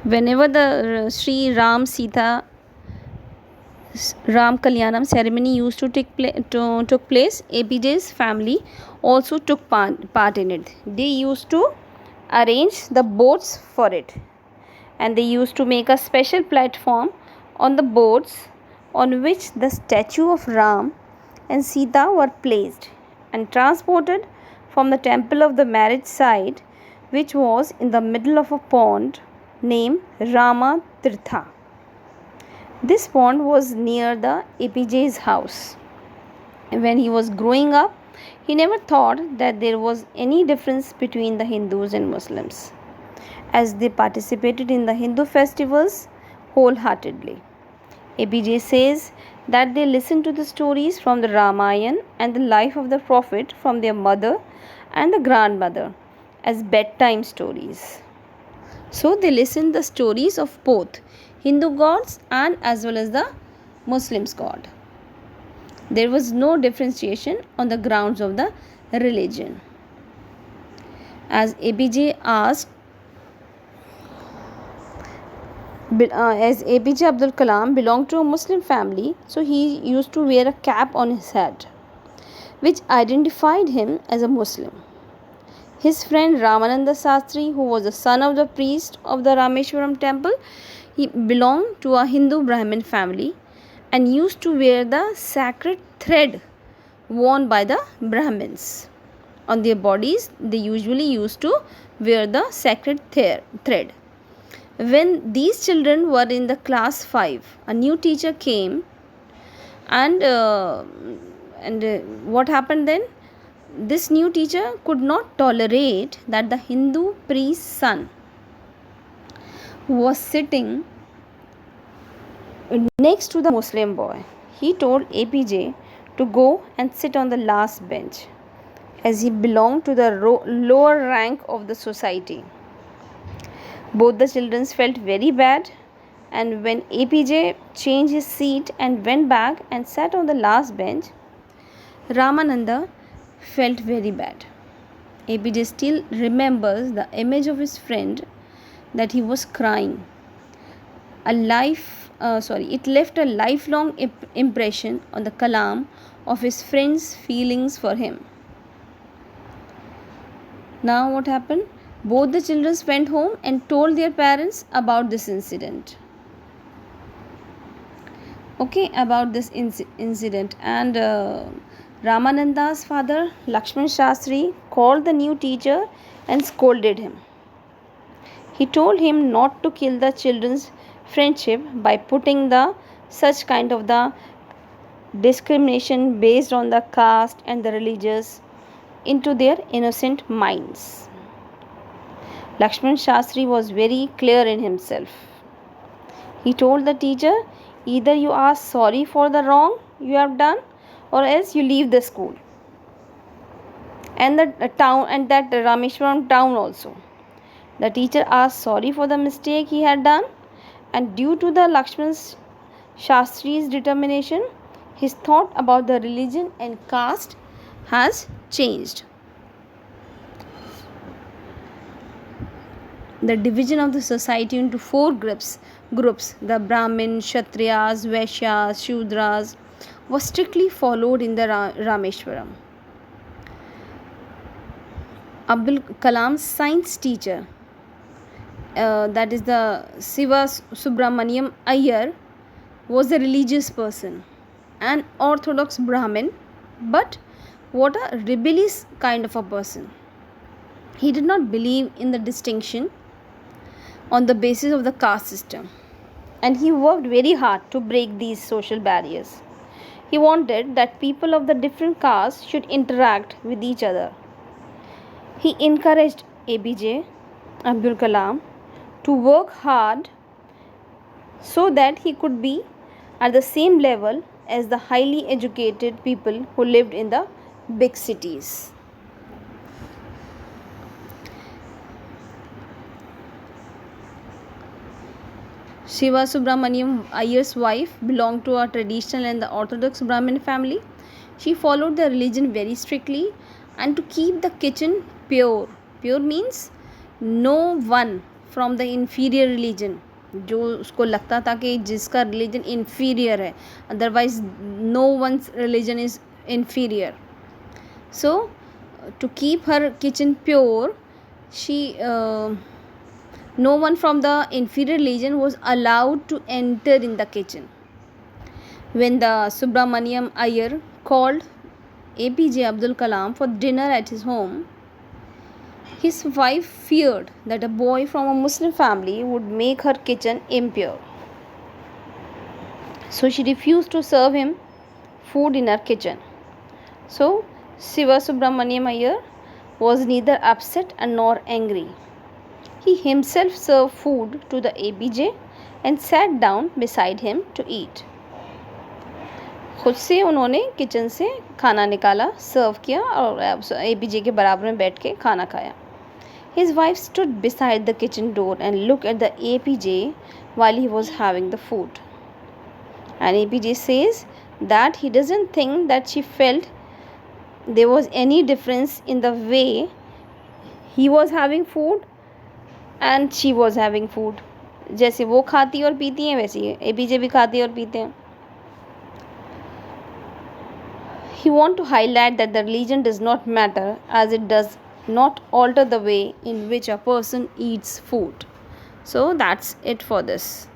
Whenever the Sri Ram Sita Ram Kalyanam ceremony used to took place, APJ's family also took part in it. They used to arrange the boats for it, and they used to make a special platform on the boats on which the statue of Ram and Sita were placed and transported from the temple of the marriage site, which was in the middle of a pond named Rama Tirtha. This pond was near the APJ's house. When he was growing up, he never thought that there was any difference between the Hindus and Muslims, as they participated in the Hindu festivals wholeheartedly. APJ says that they listened to the stories from the Ramayana and the life of the Prophet from their mother and the grandmother as bedtime stories. So they listened the stories of both Hindu gods and as well as the Muslims god. There was no differentiation on the grounds of the religion. As APJ Abdul Kalam belonged to a Muslim family, so he used to wear a cap on his head, which identified him as a Muslim. His friend Ramananda Sastri, who was the son of the priest of the Rameshwaram temple, he belonged to a Hindu Brahmin family and used to wear the sacred thread worn by the Brahmins. On their bodies, they usually used to wear the sacred thread. When these children were in the class 5, a new teacher came, and what happened then? This new teacher could not tolerate that the Hindu priest's son was sitting next to the Muslim boy. He told APJ to go and sit on the last bench, as he belonged to the lower rank of the society. Both the children felt very bad, and when APJ changed his seat and went back and sat on the last bench, Ramananda felt very bad. APJ still remembers the image of his friend, that he was crying. It left a lifelong impression on the Kalam of his friend's feelings for him. Now what happened? Both the children went home and told their parents about this incident. About this incident, and Ramananda's father Lakshman Shastri called the new teacher and scolded him. He told him not to kill the children's friendship by putting such kind of the discrimination based on the caste and the religious into their innocent minds. Lakshman Shastri was very clear in himself. He told the teacher, either you ask sorry for the wrong you have done, or else you leave the school and the town and that Rameshwaram town also. The teacher asked sorry for the mistake he had done, and due to the Lakshman Shastri's determination, his thought about the religion and caste has changed. The division of the society into 4 groups, the Brahmin, Kshatriyas, Vaishyas, Shudras, was strictly followed in the Rameshwaram. Abdul Kalam's science teacher, that is the Siva Subramaniam Iyer, was a religious person, an orthodox Brahmin, but what a rebellious kind of a person. He did not believe in the distinction on the basis of the caste system, and he worked very hard to break these social barriers. He wanted that people of the different castes should interact with each other. He encouraged APJ Abdul Kalam to work hard so that he could be at the same level as the highly educated people who lived in the big cities. Shiva Subramaniam Iyer's wife belonged to a traditional and the orthodox Brahmin family. She followed the religion very strictly, and to keep the kitchen pure. Pure means no one from the inferior religion, जो उसको लगता था कि जिसका religion inferior है, otherwise no one's religion is inferior. So to keep her kitchen pure, she no one from the inferior religion was allowed to enter in the kitchen. When the Subramaniam Iyer called APJ Abdul Kalam for dinner at his home, his wife feared that a boy from a Muslim family would make her kitchen impure. So she refused to serve him food in her kitchen. So Siva Subramaniam Iyer was neither upset nor angry. He himself served food to the APJ and sat down beside him to eat. खुद से उन्होंने kitchen से खाना निकाला, सर्व किया और APJ के बराबर में बैठ के खाना खाया. His wife stood beside the kitchen door and looked at the APJ while he was having the food. And APJ says that he doesn't think that she felt there was any difference in the way he was having food and she was having food. जैसे वो खाती और पीती हैं वैसे ही APJ भी खाती और पीते हैं. He want to highlight that the religion does not matter, as it does not alter the way in which a person eats food. So that's it for this.